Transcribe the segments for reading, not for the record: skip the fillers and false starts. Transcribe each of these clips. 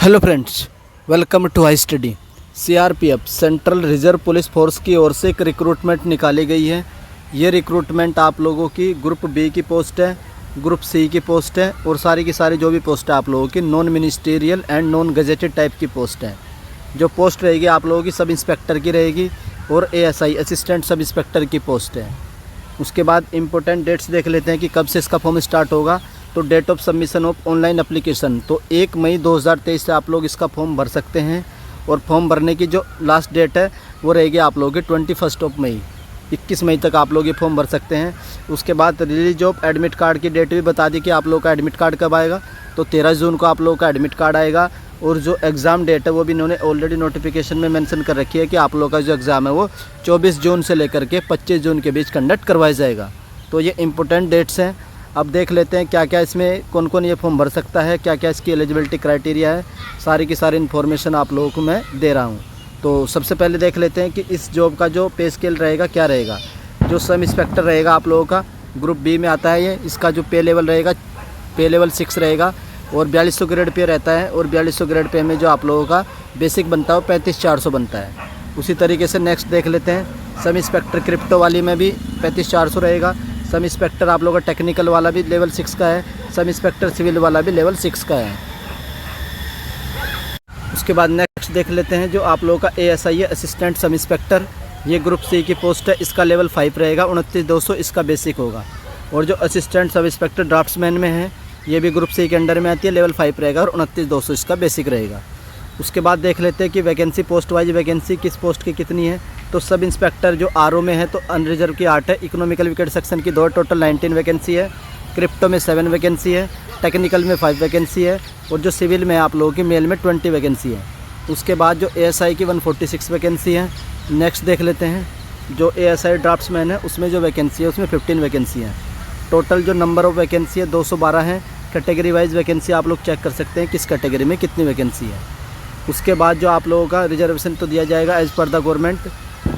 Hello friends, welcome to high study. CRPF central reserve police force की ओर से एक रिक्रूटमेंट निकाली गई है। ये रिक्रूटमेंट आप लोगों की ग्रुप बी की पोस्ट है, ग्रुप सी की पोस्ट है और सारी की सारी जो भी पोस्ट है आप लोगों की non ministerial and non gazetted type की पोस्ट है। जो पोस्ट रहेगी आप लोगों की सब इंस्पेक्टर की रहेगी और एएसआई असिस्टेंट सब इंस्पेक्टर की पोस्ट है। उसके बाद इम्पोर्टेंट डेट्स देख लेते हैं कि कब से इसका फॉर्म स्टार्ट होगा। तो date of submission of online application, तो 1 मई 2023 से आप लोग इसका फॉर्म भर सकते हैं और फॉर्म भरने की जो लास्ट डेट है वो रहेगी आप लोगों की 21 मई। 21 मई तक आप लोग ये फॉर्म भर सकते हैं। उसके बाद रिलीज ऑफ एडमिट कार्ड की डेट भी बता दी कि आप लोग का एडमिट कार्ड कब आएगा। तो 13 जून को आप लोगों का एडमिट कार्ड आएगा और जो एग्ज़ाम डेट है वो भी इन्होंने ऑलरेडी नोटिफिकेशन में मेंशन कर रखी है कि आप लोगों का जो एग्ज़ाम है वो 24 जून से लेकर के 25 जून के बीच कंडक्ट करवाया जाएगा। तो ये इंपॉर्टेंट डेट्स हैं। अब देख लेते हैं क्या क्या इसमें कौन कौन ये फॉर्म भर सकता है, क्या क्या इसकी एलिजिबिलिटी क्राइटेरिया है। सारी की सारी इन्फॉर्मेशन आप लोगों को मैं दे रहा हूँ। तो सबसे पहले देख लेते हैं कि इस जॉब का जो पे स्केल रहेगा क्या रहेगा। जो सब इंस्पेक्टर रहेगा आप लोगों का ग्रुप बी में आता है ये, इसका जो पे लेवल रहेगा पे लेवल 6 रहेगा और 4200 ग्रेड पे रहता है। और 4200 ग्रेड पे में जो आप लोगों का बेसिक बनता है वो 35,400 बनता है। उसी तरीके से नेक्स्ट देख लेते हैं सब इंस्पेक्टर क्रिप्टो वाली में भी 35,400 रहेगा। सब इंस्पेक्टर आप लोगों का टेक्निकल वाला भी लेवल 6 का है, सब इंस्पेक्टर सिविल वाला भी लेवल 6 का है। उसके बाद नेक्स्ट देख लेते हैं जो आप लोगों का एएसआई है असिस्टेंट सब इंस्पेक्टर, ये ग्रुप सी की पोस्ट है। इसका लेवल 5 रहेगा, 29,200 इसका बेसिक होगा। और जो असिस्टेंट सब इंस्पेक्टर ड्राफ्ट्समैन में है ये भी ग्रुप सी के अंडर में आती है, लेवल 5 रहेगा और 29,200 इसका बेसिक रहेगा। उसके बाद देख लेते हैं कि वैकेंसी पोस्ट वाइज वैकेंसी किस पोस्ट की कितनी है। तो सब इंस्पेक्टर जो आरओ में है तो अनरिजर्व की 8 है, इकोनॉमिकल विकेट सेक्शन की 2, टोटल 19 वैकेंसी है। क्रिप्टो में 7 वैकेंसी है, टेक्निकल में 5 वैकेंसी है और जो सिविल में आप लोगों की मेल में 20 वैकेंसी है। उसके बाद जो एएसआई की 146 वैकेंसी है। नेक्स्ट देख लेते हैं जो एएसआई ड्राफ्ट्समैन है उसमें जो वैकेंसी है उसमें 15 वैकेंसी है। टोटल जो नंबर ऑफ़ वैकेंसी है 212 है। कैटेगरी वाइज वैकेंसी आप लोग चेक कर सकते हैं किस कैटेगरी में कितनी वैकेंसी है। उसके बाद जो आप लोगों का रिजर्वेशन तो दिया जाएगा as per the government,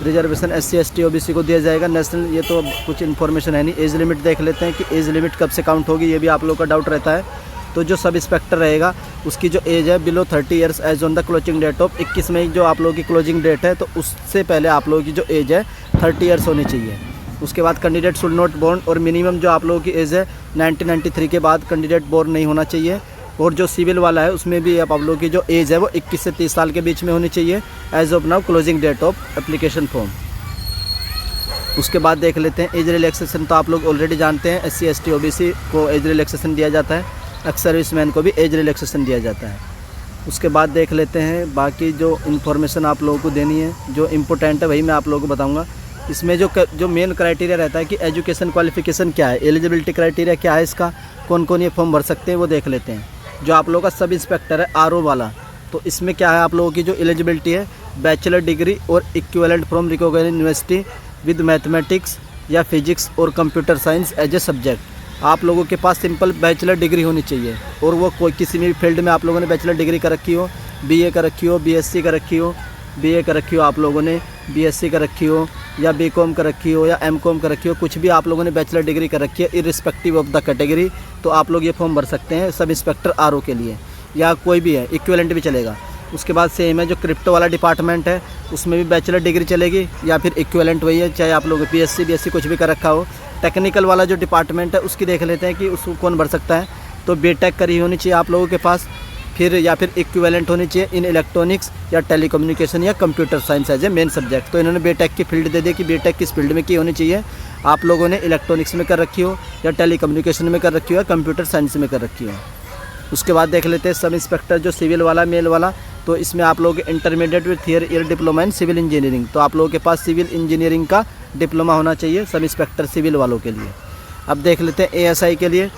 reservation SC ST OBC को दिया जाएगा। नेशनल ये तो कुछ इन्फॉर्मेशन है नहीं। एज लिमिट देख लेते हैं कि एज लिमिट कब से काउंट होगी, ये भी आप लोगों का डाउट रहता है। तो जो सब इंस्पेक्टर रहेगा उसकी जो एज है below 30 years age on the closing date of 21 मई जो आप लोगों की क्लोजिंग डेट है तो उससे पहले आप लोगों की जो एज है 30 ईयर्स होनी चाहिए। उसके बाद कैंडिडेट शुड नॉट बोर्न, और मिनिमम जो आप लोगों की एज है 1993 के बाद कैंडिडेट बोर्न नहीं होना चाहिए। और जो सिविल वाला है उसमें भी आप लोगों की जो एज है वो 21 से 30 साल के बीच में होनी चाहिए as of now closing date of application form. उसके बाद देख लेते हैं एज रिलैक्सेशन, तो आप लोग ऑलरेडी जानते हैं SC ST OBC को एज रिलैक्सेशन दिया जाता है, एक्स सर्विसमैन को भी एज रिलैक्सेशन दिया जाता है। उसके बाद देख लेते हैं बाकी जो इन्फॉर्मेशन आप लोगों को देनी है जो इम्पोर्टेंट है वही मैं आप लोगों को बताऊँगा। इसमें जो मेन क्राइटेरिया रहता है कि एजुकेशन क्वालिफिकेशन क्या है, एलिजिबिलिटी क्राइटेरिया क्या है, इसका कौन कौन ये फॉर्म भर सकते हैं वो देख लेते हैं। जो आप लोगों का सब इंस्पेक्टर है आरओ वाला, तो इसमें क्या है आप लोगों की जो एलिजिबिलिटी है बैचलर डिग्री और equivalent from recognised university with mathematics या फिजिक्स और computer science as a subject. आप लोगों के पास सिंपल बैचलर डिग्री होनी चाहिए और वो कोई किसी भी फील्ड में आप लोगों ने बैचलर डिग्री कर रखी हो, BA कर रखी हो, BSc कर रखी हो, BA कर रखी हो आप लोगों ने, BSc कर रखी हो या BCom कर रखी हो या MCom कर रखी हो, कुछ भी आप लोगों ने बैचलर डिग्री कर रखी है इरिस्पेक्टिव ऑफ द कैटेगरी, तो आप लोग ये फॉर्म भर सकते हैं सब इंस्पेक्टर आरओ के लिए, या कोई भी है इक्विवेलेंट भी चलेगा। उसके बाद सेम है जो क्रिप्टो वाला डिपार्टमेंट है उसमें भी बैचलर डिग्री चलेगी या फिर इक्विवेलेंट वही है, चाहे आप लोग BSc BSc कुछ भी कर रखा हो। टेक्निकल वाला जो डिपार्टमेंट है उसकी देख लेते हैं कि उसको कौन भर सकता है। तो BTech करी होनी चाहिए आप लोगों के पास, फिर या फिर इक्विवेलेंट होनी चाहिए इन इलेक्ट्रॉनिक्स या टेलीकम्युनिकेशन या computer science as a main subject. तो इन्होंने BTech की फील्ड दे दी कि BTech किस फील्ड में की होनी चाहिए। आप लोगों ने इलेक्ट्रॉनिक्स में कर रखी हो या टेलीकम्युनिकेशन में कर रखी हो या कंप्यूटर साइंस में कर रखी हो। उसके बाद देख लेते हैं सब इंस्पेक्टर जो सिविल वाला मेल वाला, तो इसमें आप लोग intermediate with three year diploma in civil engineering, तो आप लोगों के पास सिविल इंजीनियरिंग का डिप्लोमा होना चाहिए सब इंस्पेक्टर सिविल वालों के लिए। अब देख लेते हैं एएसआई के लिए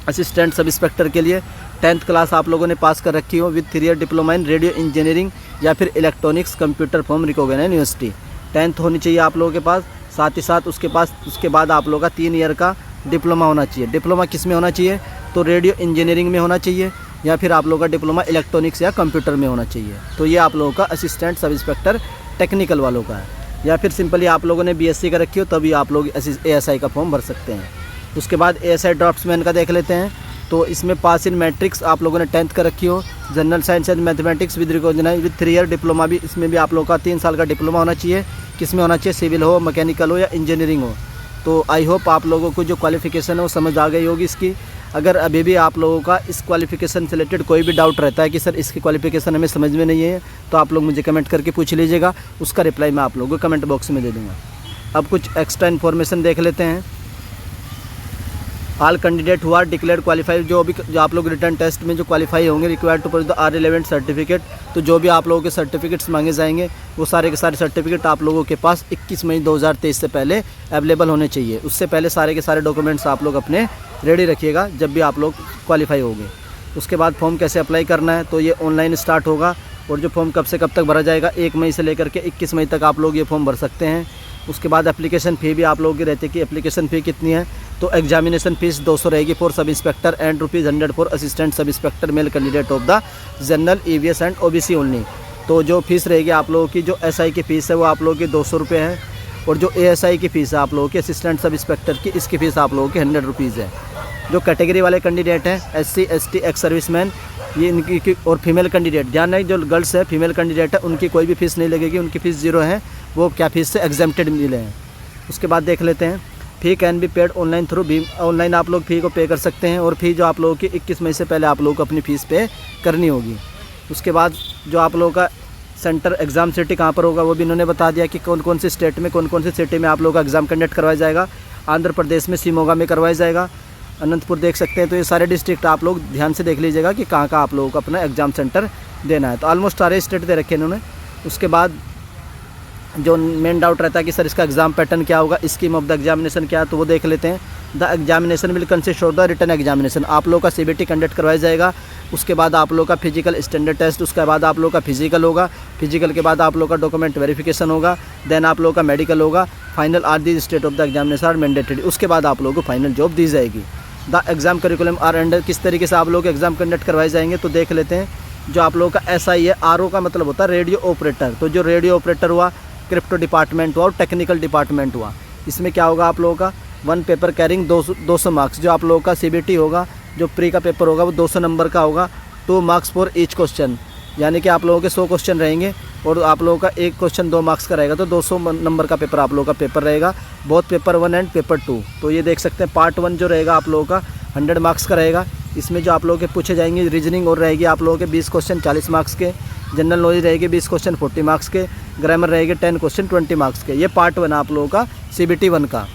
असिस्टेंट सब इंस्पेक्टर के लिए 10th क्लास आप लोगों ने पास कर रखी हो with 3 year diploma in radio engineering या फिर electronics computer from recognised university. 10th होनी चाहिए आप लोगों के पास, साथ ही साथ उसके बाद आप लोगों का 3 ईयर का डिप्लोमा होना चाहिए। डिप्लोमा किस में होना चाहिए, तो रेडियो इंजीनियरिंग में होना चाहिए या फिर आप लोगों का डिप्लोमा इलेक्ट्रॉनिक्स या कंप्यूटर में होना चाहिए। तो ये आप लोगों का असिस्टेंट सब इंस्पेक्टर टेक्निकल वालों का है, या फिर सिंपली आप लोगों ने BSc का रखी हो तभी आप लोग ASI का फॉर्म भर सकते हैं। उसके बाद ASI ड्राफ्ट्समैन का देख लेते हैं। तो इसमें पास इन मैट्रिक्स आप लोगों ने 10th का रखी हो, general science and mathematics with recognise with 3 year diploma भी इसमें भी आप लोगों का 3 साल का डिप्लोमा होना चाहिए। किस में होना चाहिए? सिविल हो, मैकेनिकल हो या इंजीनियरिंग हो। तो आई होप आप लोगों को जो क्वालिफ़िकेशन है वो समझ आ गई होगी इसकी। अगर अभी भी आप लोगों का इस क्वालिफ़िकेशन से रिलेटेड कोई भी डाउट रहता है कि सर इसकी क्वालिफ़िकेशन हमें समझ में नहीं है, तो आप लोग मुझे कमेंट करके पूछ लीजिएगा, उसका रिप्लाई मैं आप लोगों को कमेंट बॉक्स में दे दूँगा। अब कुछ एक्स्ट्रा इन्फॉर्मेशन देख लेते हैं। All candidate who are declared qualified, जो आप लोग रिटर्न टेस्ट में जो क्वालिफाई होंगे required to produce their relevant certificate, तो जो भी आप लोगों के सर्टिफिकेट्स मांगे जाएंगे वो सारे के सारे सर्टिफिकेट आप लोगों के पास 21 मई 2023 से पहले अवेलेबल होने चाहिए। उससे पहले सारे के सारे डॉक्यूमेंट्स आप लोग अपने रेडी रखिएगा जब भी आप लोग क्वालिफाई होंगे। उसके बाद फॉर्म कैसे अप्लाई करना है, तो ये ऑनलाइन स्टार्ट होगा और जो फॉर्म कब से कब तक भरा जाएगा, 1 मई से लेकर के 21 मई तक आप लोग ये फॉर्म भर सकते हैं। उसके बाद एप्लीकेशन फ़ी भी आप लोगों की रहती है कि एप्लीकेशन फ़ी कितनी है, तो एग्जामिनेशन फीस 200 रहेगी for sub inspector and ₹100 for assistant sub inspector male candidate of the general EVS and OBC only. तो जो फीस रहेगी आप लोगों की, जो SI की फ़ीस है वो आप लोगों की 200 रुपये है, और जो ASI की फ़ीस है आप लोगों की असिस्टेंट सब इंस्पेक्टर की, इसकी फ़ीस आप लोगों की 100 रुपीज़ है। जो कैटेगरी वाले कैंडिडेट हैं SC ST एक्स सर्विसमैन, ये इनकी और फीमेल कैंडिडेट, ध्यान रखें जो गर्ल्स है फीमेल कैंडिडेट है उनकी कोई भी फ़ीस नहीं लगेगी, उनकी फ़ीस 0 है, वो क्या फ़ीस से एग्जेम्प्टेड मिले हैं। उसके बाद देख लेते हैं fee can be paid online through भीम, ऑनलाइन आप लोग फ़ी को पे कर सकते हैं, और फ़ी जो आप लोगों की 21 मई से पहले आप लोगों को अपनी फ़ीस पे करनी होगी। उसके बाद जो आप लोगों का सेंटर एग्ज़ाम सिटी कहाँ पर होगा वो भी इन्होंने बता दिया कि कौन कौन सी स्टेट में कौन कौन सी सिटी में आप लोगों का एग्ज़ाम कंडक्ट करवाया जाएगा। आंध्र प्रदेश में शिमोगा में करवाया जाएगा, अनंतपुर देख सकते हैं। तो ये सारे डिस्ट्रिक्ट आप लोग ध्यान से देख लीजिएगा कि कहाँ कहाँ आप लोगों को अपना एग्ज़ाम सेंटर देना है। तो ऑलमोस्ट सारे स्टेट दे रखे इन्होंने। उसके बाद जो मेन डाउट रहता है कि सर इसका एग्ज़ाम पैटर्न क्या होगा, स्कीम ऑफ द एग्जामिनेशन क्या है, तो वो देख लेते हैं। The examination will consist of the written examination, आप लोगों का CBT कंडक्ट करवाया जाएगा। उसके बाद आप लोगों का फिजिकल स्टैंडर्ड टेस्ट, उसके बाद आप लोगों का फिजिकल होगा, फिजिकल के बाद आप लोगों का डॉक्यूमेंट वेरिफिकेशन होगा, देन आप लोगों का मेडिकल होगा। Final are the state of the examination are mandatory, उसके बाद आप लोगों को फाइनल जॉब दी जाएगी। The exam curriculum are under, किस तरीके से आप लोग एग्ज़ाम कंडक्ट करवाए जाएंगे, तो देख लेते हैं। जो आप लोगों का SI है, RO का मतलब होता है रेडियो ऑपरेटर, तो जो रेडियो ऑपरेटर हुआ, क्रिप्टो डिपार्टमेंट हुआ और टेक्निकल डिपार्टमेंट हुआ, इसमें क्या होगा आप लोगों का 1 पेपर कैरिंग 200 मार्क्स। जो आप लोगों का CBT होगा, जो प्री का पेपर होगा वो 200 नंबर का होगा, 2 मार्क्स फॉर ईच क्वेश्चन, यानी कि आप लोगों के 100 क्वेश्चन रहेंगे और आप लोगों का एक क्वेश्चन 2 मार्क्स का रहेगा, तो 200 नंबर का पेपर आप लोगों का पेपर रहेगा, बहुत पेपर 1 एंड पेपर 2। तो ये देख सकते हैं पार्ट 1 जो रहेगा आप लोगों का 100 मार्क्स का रहेगा। इसमें जो आप लोगों के पूछे जाएंगे रीजनिंग और रहेगी आप लोगों के 20 क्वेश्चन 40 मार्क्स के, जनरल नॉलेज रहेगी 20 क्वेश्चन 40 मार्क्स के, ग्रामर रहेगी 10 क्वेश्चन 20 मार्क्स के। ये पार्ट 1 आप लोगों का CBT 1 का।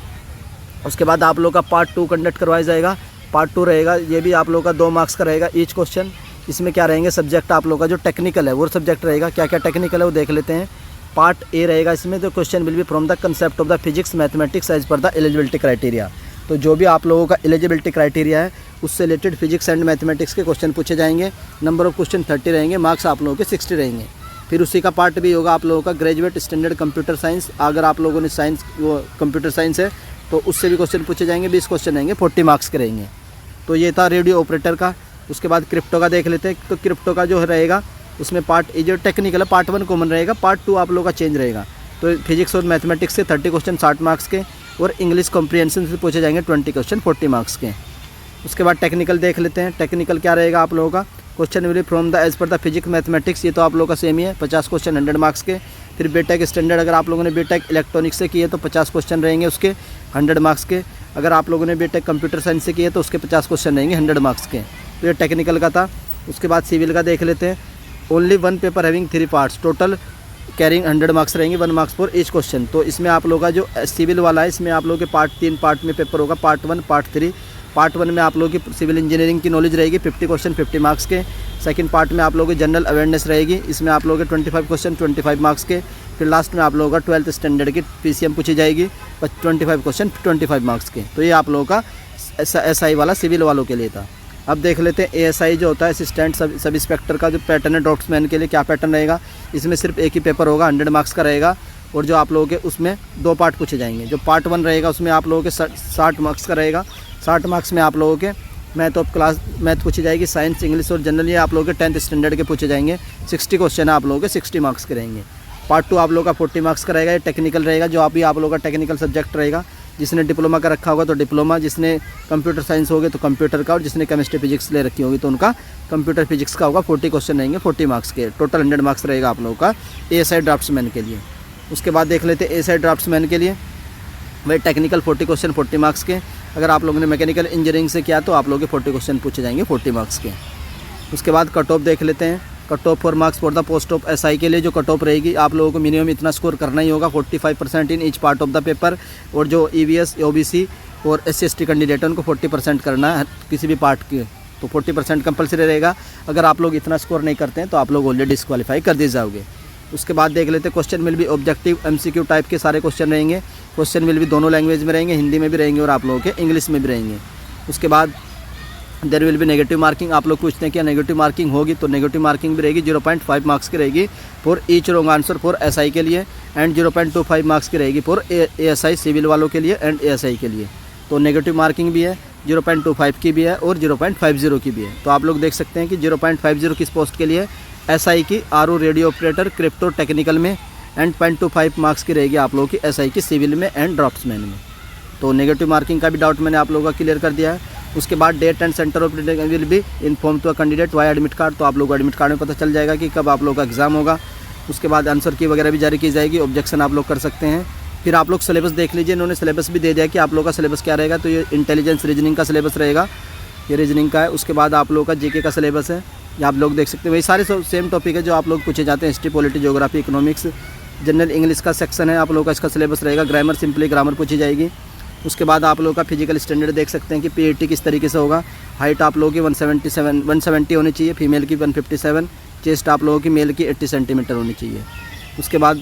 उसके बाद आप लोगों का पार्ट 2 कंडक्ट करवाया जाएगा। पार्ट 2 रहेगा, ये भी आप लोगों का 2 मार्क्स का रहेगा ईच क्वेश्चन। इसमें क्या रहेंगे सब्जेक्ट आप लोगों का जो टेक्निकल है वो सब्जेक्ट रहेगा। क्या क्या टेक्निकल है वो देख लेते हैं। पार्ट A रहेगा, इसमें जो question will be from the concept of the physics mathematics as per the eligibility criteria, तो जो भी आप लोगों का एलिजिबिलिटी क्राइटेरिया है उससे रिलेटेड फिजिक्स एंड मैथमेटिक्स के क्वेश्चन पूछे जाएंगे। नंबर ऑफ क्वेश्चन 30 रहेंगे, मार्क्स आप लोगों के 60 रहेंगे। फिर उसी का पार्ट भी होगा आप लोगों का ग्रेजुएट स्टैंडर्ड कंप्यूटर साइंस, अगर आप लोगों ने साइंस वो कंप्यूटर साइंस है तो उससे भी क्वेश्चन पूछे जाएंगे, 20 क्वेश्चन रहेंगे, 40 मार्क्स के रहेंगे। तो ये था रेडियो ऑपरेटर का। उसके बाद क्रिप्टो का देख लेते हैं। तो क्रिप्टो का जो रहेगा उसमें पार्ट जो टेक्निकल है पार्ट 1 कॉमन रहेगा, पार्ट 2 आप लोगों का चेंज रहेगा। तो फिजिक्स और मैथमेटिक्स से 30 क्वेश्चन 60 मार्क्स के, और इंग्लिश कॉम्प्रिहेंशन से पूछे जाएंगे 20 क्वेश्चन 40 मार्क्स के। उसके बाद टेक्निकल देख लेते हैं। टेक्निकल क्या रहेगा आप लोगों का, question will from the as per the physics mathematics, ये तो आप लोगों का सेम ही है, 50 क्वेश्चन 100 मार्क्स के। फिर बीटेक स्टैंडर्ड, अगर आप लोगों ने बीटेक इलेक्ट्रॉनिक्स से किए तो 50 क्वेश्चन रहेंगे उसके 100 मार्क्स के। अगर आप लोगों ने बीटेक कंप्यूटर साइंस से किए तो उसके 50 क्वेश्चन रहेंगे 100 मार्क्स के। तो ये टेक्निकल का था। उसके बाद सिविल का देख लेते हैं। Only 1 paper having 3 parts, total carrying 100 marks रहेंगे, 1 मार्क्स फॉर ईच क्वेश्चन। तो इसमें आप लोगों का जो सिविल वाला है इसमें आप लोगों के 3 पार्ट में पेपर होगा, पार्ट 1 पार्ट 3। पार्ट 1 में आप लोगों की सिविल इंजीनियरिंग की नॉलेज रहेगी 50 क्वेश्चन 50 मार्क्स के। सेकंड पार्ट में आप लोगों की जनरल अवेयरनेस रहेगी, इसमें आप लोगों के 25 क्वेश्चन 25 मार्क्स के। फिर लास्ट में आप लोगों का 12th स्टैंडर्ड की PCM पूछी जाएगी 25 क्वेश्चन 25 मार्क्स के। तो ये आप लोगों का SI वाला सिविल वालों के लिए था। अब देख लेते हैं ASI जो होता है असिस्टेंट सब इंस्पेक्टर का जो पैटर्न है ड्राफ्ट्समैन के लिए क्या पैटर्न रहेगा। इसमें सिर्फ एक ही पेपर होगा, 100 मार्क्स का रहेगा, और जो आप लोगों के उसमें 2 पार्ट पूछे जाएंगे। जो पार्ट 1 रहेगा उसमें आप लोगों के 60 मार्क्स का रहेगा। 60 मार्क्स में आप लोगों के मैथ पूछी जाएगी, साइंस इंग्लिश और जनरल ये आप लोगों के 10th स्टैंडर्ड के पूछे जाएंगे। 60 क्वेश्चन आप लोगों के 60 मार्क्स के रहेंगे। पार्ट 2 आप लोगों का 40 मार्क्स का रहेगा, ये टेक्निकल रहेगा, जो आप लोगों का टेक्निकल सब्जेक्ट रहेगा। जिसने डिप्लोमा का रखा होगा तो डिप्लोमा, जिसने कंप्यूटर साइंस होगे तो कंप्यूटर का, और जिसने केमिस्ट्री फिजिक्स ले रखी होगी तो उनका कंप्यूटर फिजिक्स का होगा। 40 क्वेश्चन रहेंगे 40 मार्क्स के, टोटल 100 मार्क्स रहेगा आप लोगों का ASI ड्राफ्ट्समैन के लिए। उसके बाद देख लेते हैं ASI ड्राफ्ट्समैन के लिए वही टेक्निकल 40 क्वेश्चन 40 मार्क्स के। अगर आप लोगों ने मैकेनिकल इंजीनियरिंग से किया तो आप लोगों के 40 क्वेश्चन पूछे जाएंगे 40 मार्क्स के। उसके बाद कट ऑफ देख लेते हैं। Cut off 4 marks for the post of SI के लिए जो कट ऑफ रहेगी आप लोगों को मिनिमम इतना स्कोर करना ही होगा, 45% in each part of the paper. और जो EVS OBC और SC/ST कैंडिडेट है उनको 40% करना है किसी भी पार्ट के, तो 40% कंपलसरी रहेगा। अगर आप लोग इतना स्कोर नहीं करते हैं तो आप लोग ऑलरेडी डिस्क्वालीफाई कर दिए जाओगे। उसके बाद देख लेते हैं क्वेश्चन विल भी ऑब्जेक्टिव MCQ टाइप के सारे क्वेश्चन रहेंगे। क्वेश्चन विल भी दोनों लैंग्वेज में रहेंगे, हिंदी में भी रहेंगे और आप लोगों के इंग्लिश में भी रहेंगे। उसके बाद देयर विल भी नेगेटिव मार्किंग। आप लोग पूछते हैं क्या नेगेटिव मार्किंग होगी, तो नेगेटिव मार्किंग भी रहेगी 0.5 मार्क्स की रहेगी for each wrong answer for SI के लिए, एंड 0.25 मार्क्स की रहेगी फॉर ASI सिविल वालों के लिए एंड ASI के लिए। तो नेगेटिव मार्किंग भी है, 0.25 की भी है और 0.50 की भी है। तो आप लोग देख सकते हैं कि 0.50 किस पोस्ट के लिए, SI की RO radio operator crypto technical में, एंड 0.25 मार्क्स की रहेगी आप लोगों की SI की सिविल में एंड ड्राफ्ट्समैन में। तो नेगेटिव मार्किंग का भी डाउट मैंने आप लोगों का क्लियर कर दिया है। उसके बाद date and centre of will be inform to a candidate via admit card. तो आप लोगों को एडमिट कार्ड में पता चल जाएगा कि कब आप लोगों का एग्जाम होगा। उसके बाद आंसर की वगैरह भी जारी की जाएगी, ऑब्जेक्शन आप लोग कर सकते हैं। फिर आप लोग सिलेबस देख लीजिए, इन्होंने सिलेबस भी दे दिया कि आप लोगों का सिलेबस क्या रहेगा। तो ये इंटेलिजेंस रीजनिंग का सिलेबस रहेगा, ये रीजनिंग का है। उसके बाद आप लोगों का GK का सिलेबस है, ये आप लोग देख सकते हैं। वही सारे सेम टॉपिक है जो आप लोग पूछे जाते हैं, history, polity, geography, economics, general English का सेक्शन है आप लोगों का, इसका सिलेबस रहेगा। ग्रामर, सिंपली ग्रामर पूछी जाएगी। उसके बाद आप लोगों का फिजिकल स्टैंडर्ड देख सकते हैं कि PAT किस तरीके से होगा। हाइट आप लोगों की 170 होनी चाहिए, फीमेल की 157, चेस्ट आप लोगों की मेल की 80 सेंटीमीटर होनी चाहिए। उसके बाद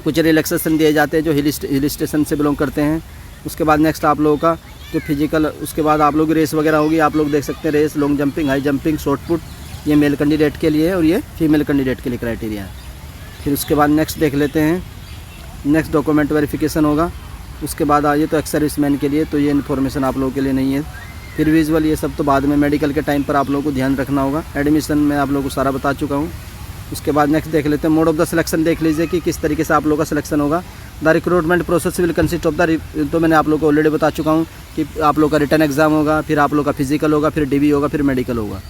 कुछ रिलैक्सेशन दिए जाते हैं जो हिल स्टेशन से बिलोंग करते हैं। उसके बाद नेक्स्ट आप लोगों का जो फिजिकल, उसके बाद आप लोग रेस वगैरह होगी, आप लोग देख सकते हैं race, long jumping, high jumping, shot put, ये मेल कैंडिडेट के लिए है और ये फीमेल कैंडिडेट के लिए क्राइटेरिया है। फिर उसके बाद नेक्स्ट देख लेते हैं, नेक्स्ट डॉक्यूमेंट वेरिफिकेशन होगा। उसके बाद आइए तो एक्स सर्विसमैन के लिए, तो ये इन्फॉर्मेशन आप लोगों के लिए नहीं है। फिर विजुअल ये सब तो बाद में, मेडिकल के टाइम पर आप लोगों को ध्यान रखना होगा। एडमिशन में आप लोगों को सारा बता चुका हूँ। उसके बाद नेक्स्ट देख लेते हैं मोड ऑफ द सिलेक्शन, देख लीजिए कि किस तरीके से आप लोगों का सिलेक्शन होगा। The recruitment process will consist of the, तो मैंने आप लोगों को ऑलरेडी बता चुका हूँ कि आप लोगों का रिटर्न एग्जाम होगा, फिर आप लोगों का फिजिकल होगा, फिर DB होगा, फिर मेडिकल होगा।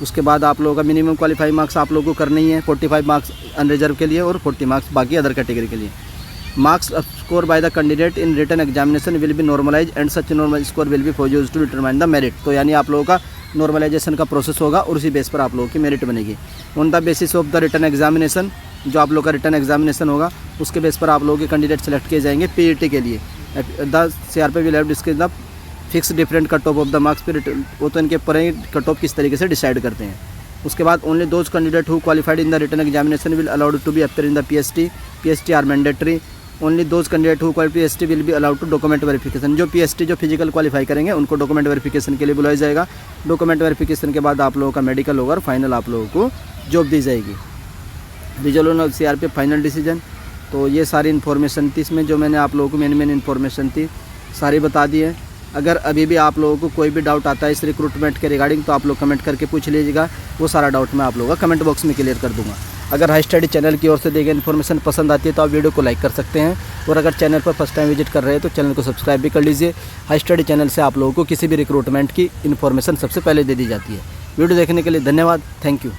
उसके बाद आप लोगों का मिनिमम क्वालिफाई मार्क्स आप लोगों को करना ही है, 45 मार्क्स अनरिजर्व के लिए और 40 मार्क्स बाकी अदर कैटेगरी के लिए। Marks score by the candidate in written examination will be normalise and such normal score will be used to determine the merit. तो यानी आप लोगों का नॉर्मलाइजेशन का प्रोसेस होगा और उसी बेस पर आप लोगों की मेरिट बनेगी। On the basis of the written examination, जो आप लोग का रिटन एग्जामिनेशन होगा उसके बेस पर आप लोगों के कैंडिडेट सेलेक्ट किए जाएंगे PAT के लिए। The CRP will have discuss the fix different cut off the marks, फिर वो तो इनके पर ही कट ऑफ किस तरीके से डिसाइड करते हैं। उसके बाद only those candidate who qualified in the written examination will allowed to be appear in the PST are mandatory. Only those candidate who qualify PST will be allowed to document verification. जो PST जो physical qualify करेंगे उनको document verification के लिए बुलाया जाएगा। Document verification के बाद आप लोगों का मेडिकल होगा और फाइनल आप लोगों को जॉब दी जाएगी। Visual on CRP final decision. तो ये सारी इन्फॉर्मेशन थी इसमें, जो मैंने आप लोगों को मेन इन्फॉर्मेशन थी सारी बता दी है। अगर अभी भी आप लोगों को कोई भी डाउट आता है इस रिक्रूटमेंट के रिगार्डिंग तो आप लोग कमेंट करके पूछ लीजिएगा, वो सारा डाउट मैं आप लोगों का कमेंट बॉक्स में क्लियर कर दूंगा। अगर हाई स्टडी चैनल की ओर से दी गई इन्फॉर्मेशन पसंद आती है तो आप वीडियो को लाइक कर सकते हैं, और अगर चैनल पर फर्स्ट टाइम विजिट कर रहे हैं तो चैनल को सब्सक्राइब भी कर लीजिए। हाई स्टडी चैनल से आप लोगों को किसी भी रिक्रूटमेंट की इन्फॉर्मेशन सबसे पहले दे दी जाती है। वीडियो देखने के लिए धन्यवाद, थैंक यू।